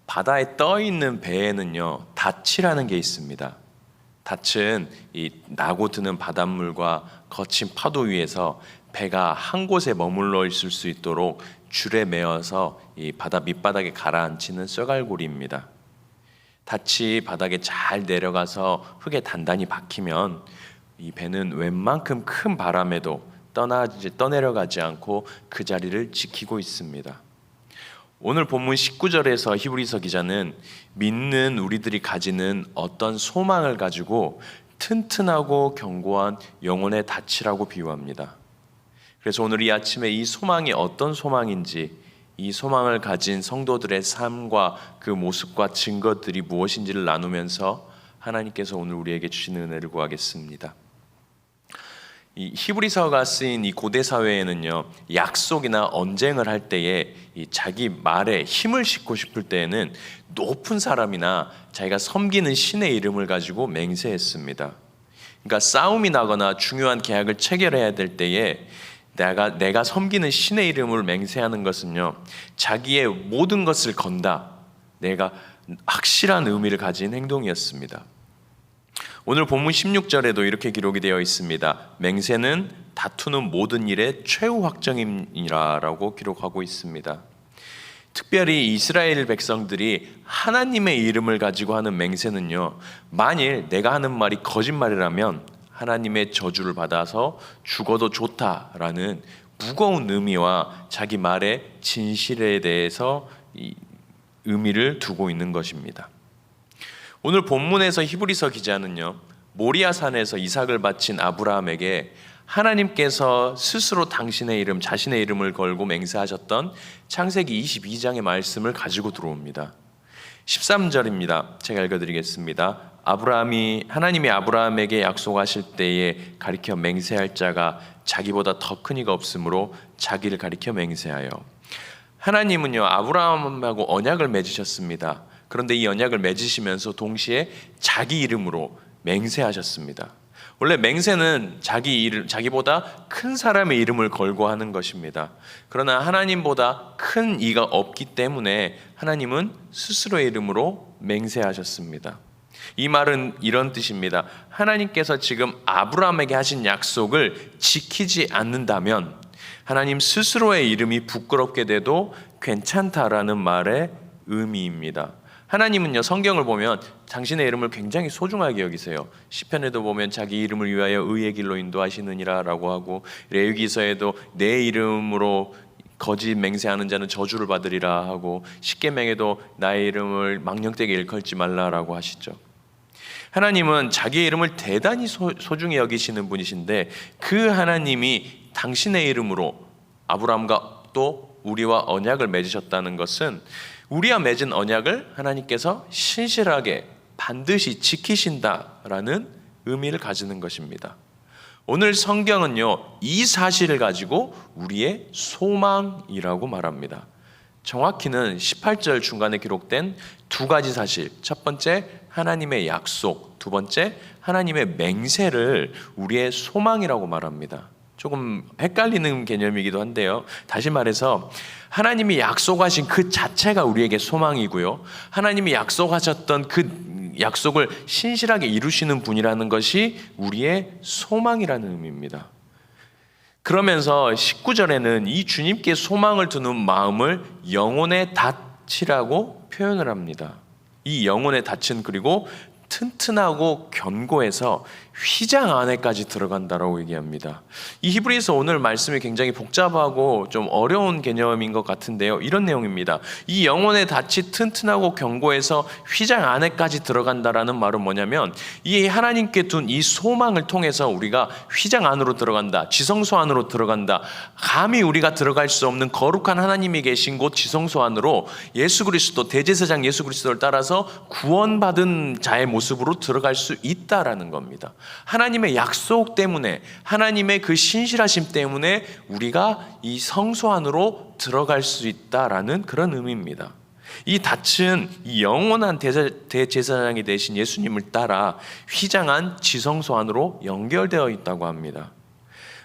바다에 떠 있는 배에는요, 닻이라는 게 있습니다. 닻은 이 나고 드는 바닷물과 거친 파도 위에서 배가 한 곳에 머물러 있을 수 있도록 줄에 매어서 이 바다 밑바닥에 가라앉히는 쇠갈고리입니다. 닻이 바닥에 잘 내려가서 흙에 단단히 박히면 이 배는 웬만큼 큰 바람에도 떠내려가지 않고 그 자리를 지키고 있습니다. 오늘 본문 19절에서 히브리서 기자는 믿는 우리들이 가지는 어떤 소망을 가지고 튼튼하고 견고한 영혼의 닻이라고 비유합니다. 그래서 오늘 이 아침에 이 소망이 어떤 소망인지, 이 소망을 가진 성도들의 삶과 그 모습과 증거들이 무엇인지를 나누면서 하나님께서 오늘 우리에게 주시는 은혜를 구하겠습니다. 이 히브리서가 쓰인 이 고대 사회에는요, 약속이나 언쟁을 할 때에 이 자기 말에 힘을 싣고 싶을 때에는 높은 사람이나 자기가 섬기는 신의 이름을 가지고 맹세했습니다. 그러니까 싸움이 나거나 중요한 계약을 체결해야 될 때에 내가 섬기는 신의 이름을 맹세하는 것은요, 자기의 모든 것을 건다, 내가 확실한 의미를 가진 행동이었습니다. 오늘 본문 16절에도 이렇게 기록이 되어 있습니다. 맹세는 다투는 모든 일의 최후 확정이라고 기록하고 있습니다. 특별히 이스라엘 백성들이 하나님의 이름을 가지고 하는 맹세는요, 만일 내가 하는 말이 거짓말이라면 하나님의 저주를 받아서 죽어도 좋다라는 무거운 의미와 자기 말의 진실에 대해서 이 의미를 두고 있는 것입니다. 오늘 본문에서 히브리서 기자는요, 모리아 산에서 이삭을 바친 아브라함에게 하나님께서 스스로 당신의 이름, 자신의 이름을 걸고 맹세하셨던 창세기 22장의 말씀을 가지고 들어옵니다. 13절입니다. 제가 읽어드리겠습니다. 하나님이 아브라함에게 약속하실 때에 가리켜 맹세할 자가 자기보다 더 큰 이가 없으므로 자기를 가리켜 맹세하여. 하나님은요, 아브라함하고 언약을 맺으셨습니다. 그런데 이 언약을 맺으시면서 동시에 자기 이름으로 맹세하셨습니다. 원래 맹세는 자기보다 큰 사람의 이름을 걸고 하는 것입니다. 그러나 하나님보다 큰 이가 없기 때문에 하나님은 스스로의 이름으로 맹세하셨습니다. 이 말은 이런 뜻입니다. 하나님께서 지금 아브라함에게 하신 약속을 지키지 않는다면 하나님 스스로의 이름이 부끄럽게 돼도 괜찮다라는 말의 의미입니다. 하나님은요, 성경을 보면 당신의 이름을 굉장히 소중하게 여기세요. 시편에도 보면 자기 이름을 위하여 의의 길로 인도하시느니라 라고 하고, 레위기서에도 내 이름으로 거짓 맹세하는 자는 저주를 받으리라 하고, 십계명에도 나의 이름을 망령되게 일컬지 말라라고 하시죠. 하나님은 자기의 이름을 대단히 소중히 여기시는 분이신데, 그 하나님이 당신의 이름으로 아브라함과 또 우리와 언약을 맺으셨다는 것은 우리와 맺은 언약을 하나님께서 신실하게 반드시 지키신다라는 의미를 가지는 것입니다. 오늘 성경은요, 이 사실을 가지고 우리의 소망이라고 말합니다. 정확히는 18절 중간에 기록된 두 가지 사실, 첫 번째 하나님의 약속, 두 번째 하나님의 맹세를 우리의 소망이라고 말합니다. 조금 헷갈리는 개념이기도 한데요, 다시 말해서 하나님이 약속하신 그 자체가 우리에게 소망이고요, 하나님이 약속하셨던 그 약속을 신실하게 이루시는 분이라는 것이 우리의 소망이라는 의미입니다. 그러면서 19절에는 이 주님께 소망을 두는 마음을 영혼의 닻이라고 표현을 합니다. 이 영혼의 닻은 그리고 튼튼하고 견고해서 휘장 안에까지 들어간다라고 얘기합니다. 이 히브리서 오늘 말씀이 굉장히 복잡하고 좀 어려운 개념인 것 같은데요, 이런 내용입니다. 이 영혼의 닻이 튼튼하고 견고해서 휘장 안에까지 들어간다라는 말은 뭐냐면, 이 하나님께 둔 이 소망을 통해서 우리가 휘장 안으로 들어간다, 지성소 안으로 들어간다, 감히 우리가 들어갈 수 없는 거룩한 하나님이 계신 곳 지성소 안으로 예수 그리스도, 대제사장 예수 그리스도를 따라서 구원받은 자의 모습으로 들어갈 수 있다라는 겁니다. 하나님의 약속 때문에, 하나님의 그 신실하심 때문에 우리가 이 성소 안으로 들어갈 수 있다라는 그런 의미입니다. 이 닻은 이 영원한 대제사장이 되신 예수님을 따라 휘장한 지성소 안으로 연결되어 있다고 합니다.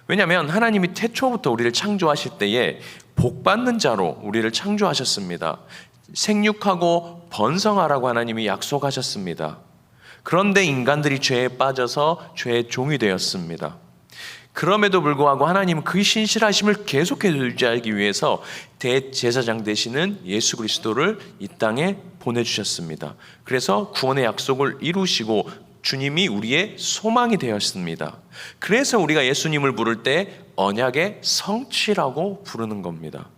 왜냐하면 하나님이 태초부터 우리를 창조하실 때에 복받는 자로 우리를 창조하셨습니다. 생육하고 번성하라고 하나님이 약속하셨습니다. 그런데 인간들이 죄에 빠져서 죄의 종이 되었습니다. 그럼에도 불구하고 하나님은 그 신실하심을 계속해서 유지하기 위해서 대제사장 되시는 예수 그리스도를 이 땅에 보내주셨습니다. 그래서 구원의 약속을 이루시고 주님이 우리의 소망이 되었습니다. 그래서 우리가 예수님을 부를 때 언약의 성취라고 부르는 겁니다.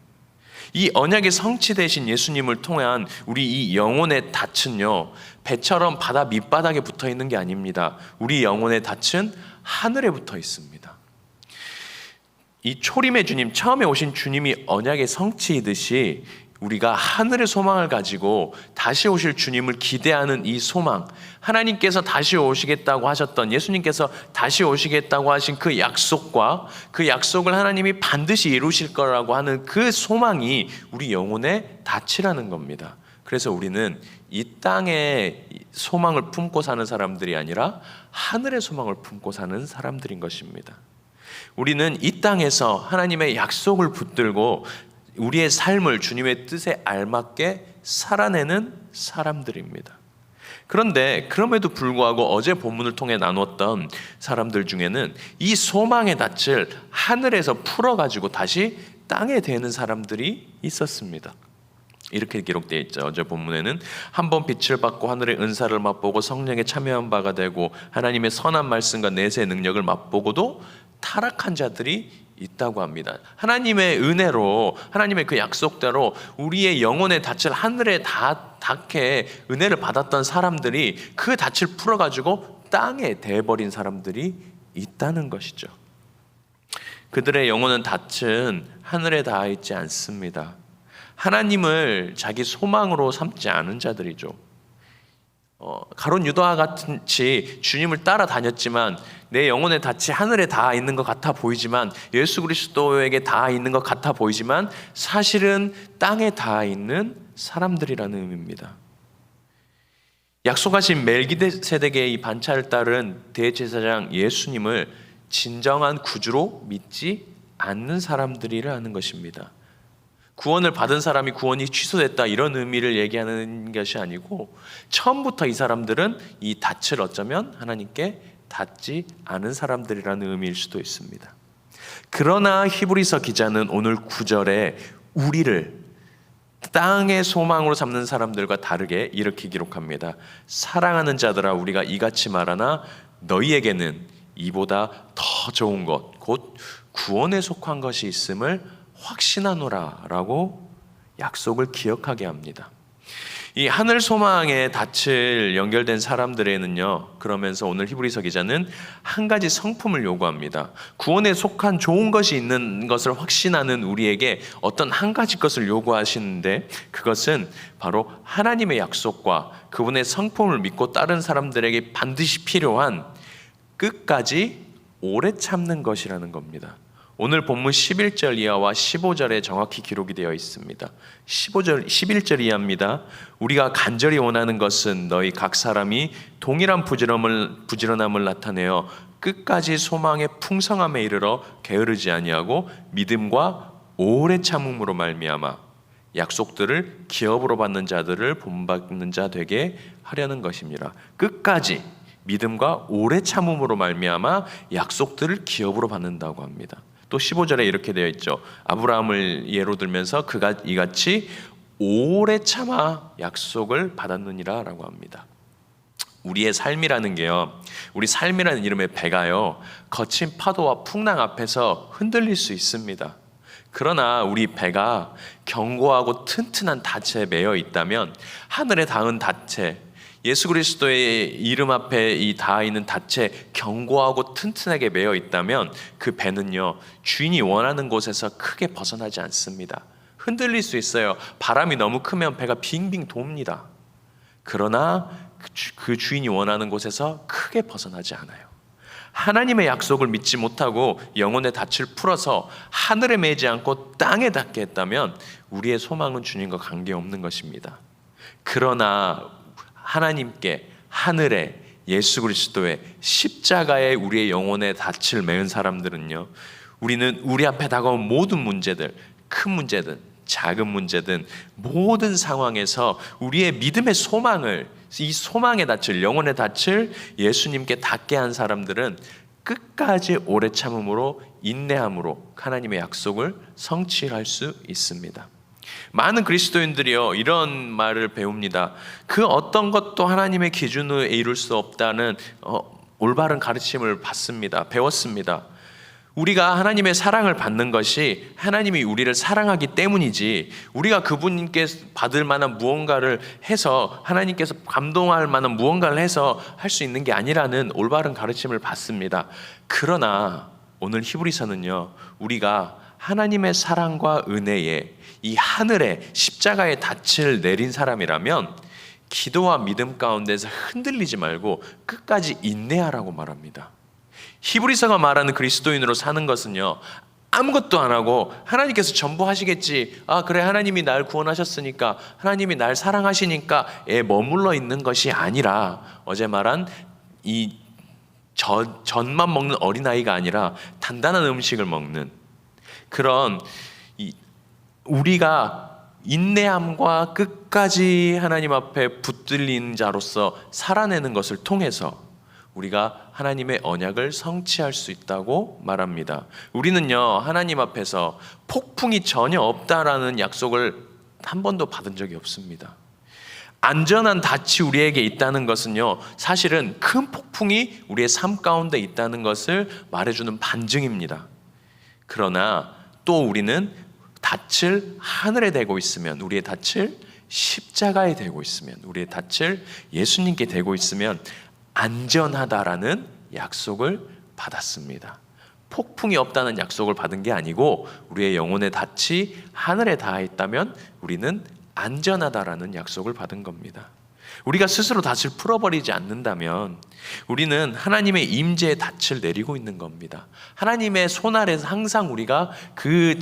이 언약의 성취 되신 예수님을 통한 우리 이 영혼의 닻은요, 배처럼 바다 밑바닥에 붙어 있는 게 아닙니다. 우리 영혼의 닻은 하늘에 붙어 있습니다. 이 초림의 주님, 처음에 오신 주님이 언약의 성취이듯이 우리가 하늘의 소망을 가지고 다시 오실 주님을 기대하는 이 소망, 하나님께서 다시 오시겠다고 하셨던, 예수님께서 다시 오시겠다고 하신 그 약속과 그 약속을 하나님이 반드시 이루실 거라고 하는 그 소망이 우리 영혼의 닻이라는 겁니다. 그래서 우리는 이 땅에 소망을 품고 사는 사람들이 아니라 하늘의 소망을 품고 사는 사람들인 것입니다. 우리는 이 땅에서 하나님의 약속을 붙들고 우리의 삶을 주님의 뜻에 알맞게 살아내는 사람들입니다. 그런데 그럼에도 불구하고 어제 본문을 통해 나눴던 사람들 중에는 이 소망의 닻을 하늘에서 풀어가지고 다시 땅에 대는 사람들이 있었습니다. 이렇게 기록되어 있죠. 어제 본문에는 한번 빛을 받고 하늘의 은사를 맛보고 성령에 참여한 바가 되고 하나님의 선한 말씀과 내세의 능력을 맛보고도 타락한 자들이 있다고 합니다. 하나님의 은혜로, 하나님의 그 약속대로 우리의 영혼의 닻을 하늘에 닿게 은혜를 받았던 사람들이 그 닻을 풀어가지고 땅에 대버린 사람들이 있다는 것이죠. 그들의 영혼은 닻은 하늘에 닿아 있지 않습니다. 하나님을 자기 소망으로 삼지 않은 자들이죠. 가룟 유다와 같이 주님을 따라다녔지만 내 영혼의 닻이 하늘에 닿아 있는 것 같아 보이지만, 예수 그리스도에게 닿아 있는 것 같아 보이지만 사실은 땅에 닿아 있는 사람들이라는 의미입니다. 약속하신 멜기세덱의 이 반차를 따른 대제사장 예수님을 진정한 구주로 믿지 않는 사람들이라는 것입니다. 구원을 받은 사람이 구원이 취소됐다 이런 의미를 얘기하는 것이 아니고, 처음부터 이 사람들은 이 닻을 어쩌면 하나님께 닿지 않은 사람들이라는 의미일 수도 있습니다. 그러나 히브리서 기자는 오늘 9절에 우리를 땅의 소망으로 삼는 사람들과 다르게 이렇게 기록합니다. 사랑하는 자들아, 우리가 이같이 말하나 너희에게는 이보다 더 좋은 것, 곧 구원에 속한 것이 있음을 확신하노라 라고 약속을 기억하게 합니다. 이 하늘 소망의 닻을 연결된 사람들에는요, 그러면서 오늘 히브리서 기자는 한 가지 성품을 요구합니다. 구원에 속한 좋은 것이 있는 것을 확신하는 우리에게 어떤 한 가지 것을 요구하시는데, 그것은 바로 하나님의 약속과 그분의 성품을 믿고 따른 사람들에게 반드시 필요한 끝까지 오래 참는 것이라는 겁니다. 오늘 본문 11절 이하와 15절에 정확히 기록이 되어 있습니다. 11절 이하입니다. 우리가 간절히 원하는 것은 너희 각 사람이 동일한 부지런함을 나타내어 끝까지 소망의 풍성함에 이르러 게으르지 아니하고 믿음과 오래 참음으로 말미암아 약속들을 기업으로 받는 자들을 본받는 자 되게 하려는 것입니다. 끝까지 믿음과 오래 참음으로 말미암아 약속들을 기업으로 받는다고 합니다. 또 15절에 이렇게 되어 있죠. 아브라함을 예로 들면서 그가 이같이 오래 참아 약속을 받았느니라 라고 합니다. 우리의 삶이라는 게요, 우리 삶이라는 이름의 배가요, 거친 파도와 풍랑 앞에서 흔들릴 수 있습니다. 그러나 우리 배가 견고하고 튼튼한 닻에 매여 있다면, 하늘에 닿은 닻에, 예수 그리스도의 이름 앞에 이 닿아 있는 닻에 견고하고 튼튼하게 매여 있다면 그 배는요, 주인이 원하는 곳에서 크게 벗어나지 않습니다. 흔들릴 수 있어요. 바람이 너무 크면 배가 빙빙 돕니다. 그러나 그 주인이 원하는 곳에서 크게 벗어나지 않아요. 하나님의 약속을 믿지 못하고 영혼의 닻을 풀어서 하늘에 매지 않고 땅에 닿게 했다면 우리의 소망은 주님과 관계없는 것입니다. 그러나 하나님께, 하늘에, 예수 그리스도의 십자가에 우리의 영혼의 닻을 메은 사람들은요, 우리는 우리 앞에 다가온 모든 문제들, 큰 문제든 작은 문제든 모든 상황에서 우리의 믿음의 소망을, 이 소망의 닻을, 영혼의 닻을 예수님께 닿게 한 사람들은 끝까지 오래 참음으로, 인내함으로 하나님의 약속을 성취할 수 있습니다. 많은 그리스도인들이요, 이런 말을 배웁니다. 그 어떤 것도 하나님의 기준에 이룰 수 없다는 올바른 가르침을 받습니다. 배웠습니다. 우리가 하나님의 사랑을 받는 것이 하나님이 우리를 사랑하기 때문이지, 우리가 그분께 받을 만한 무언가를 해서, 하나님께서 감동할 만한 무언가를 해서 할 수 있는 게 아니라는 올바른 가르침을 받습니다. 그러나 오늘 히브리서는요, 우리가 하나님의 사랑과 은혜에 이 하늘에 십자가의 닻을 내린 사람이라면 기도와 믿음 가운데서 흔들리지 말고 끝까지 인내하라고 말합니다. 히브리서가 말하는 그리스도인으로 사는 것은요, 아무것도 안 하고 하나님께서 전부 하시겠지, 그래 하나님이 날 구원하셨으니까, 하나님이 날 사랑하시니까에 머물러 있는 것이 아니라, 어제 말한 이 전만 먹는 어린아이가 아니라 단단한 음식을 먹는 그런, 우리가 인내함과 끝까지 하나님 앞에 붙들린 자로서 살아내는 것을 통해서 우리가 하나님의 언약을 성취할 수 있다고 말합니다. 우리는요, 하나님 앞에서 폭풍이 전혀 없다라는 약속을 한 번도 받은 적이 없습니다. 안전한 닻이 우리에게 있다는 것은요, 사실은 큰 폭풍이 우리의 삶 가운데 있다는 것을 말해주는 반증입니다. 그러나 또 우리는 닻을 하늘에 대고 있으면, 우리의 닻을 십자가에 대고 있으면, 우리의 닻을 예수님께 대고 있으면 안전하다라는 약속을 받았습니다. 폭풍이 없다는 약속을 받은 게 아니고, 우리의 영혼의 닻이 하늘에 닿아 있다면 우리는 안전하다라는 약속을 받은 겁니다. 우리가 스스로 닻을 풀어버리지 않는다면 우리는 하나님의 임재의 닻을 내리고 있는 겁니다. 하나님의 손 아래서 항상 우리가 그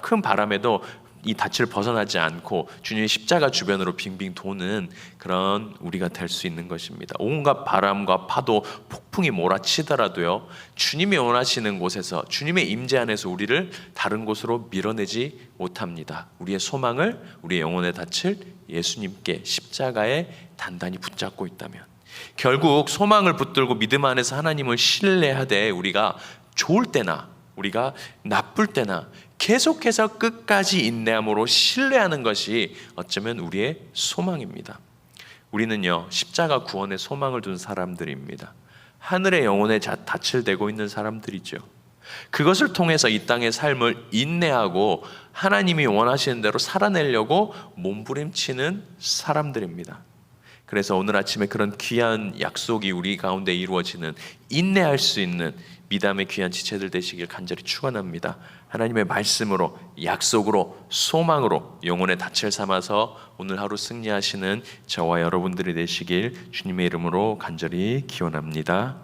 큰 바람에도 이 닻을 벗어나지 않고 주님의 십자가 주변으로 빙빙 도는 그런 우리가 될 수 있는 것입니다. 온갖 바람과 파도, 폭풍이 몰아치더라도요, 주님이 원하시는 곳에서, 주님의 임재 안에서 우리를 다른 곳으로 밀어내지 못합니다. 우리의 소망을, 우리의 영혼의 닻을 예수님께 십자가에 단단히 붙잡고 있다면, 결국 소망을 붙들고 믿음 안에서 하나님을 신뢰하되 우리가 좋을 때나 우리가 나쁠 때나 계속해서 끝까지 인내함으로 신뢰하는 것이 어쩌면 우리의 소망입니다. 우리는요, 십자가 구원의 소망을 둔 사람들입니다. 하늘의 영혼의 닻을 대고 있는 사람들이죠. 그것을 통해서 이 땅의 삶을 인내하고 하나님이 원하시는 대로 살아내려고 몸부림치는 사람들입니다. 그래서 오늘 아침에 그런 귀한 약속이 우리 가운데 이루어지는, 인내할 수 있는 미담의 귀한 지체들 되시길 간절히 축원합니다. 하나님의 말씀으로, 약속으로, 소망으로 영혼의 닻을 삼아서 오늘 하루 승리하시는 저와 여러분들이 되시길 주님의 이름으로 간절히 기원합니다.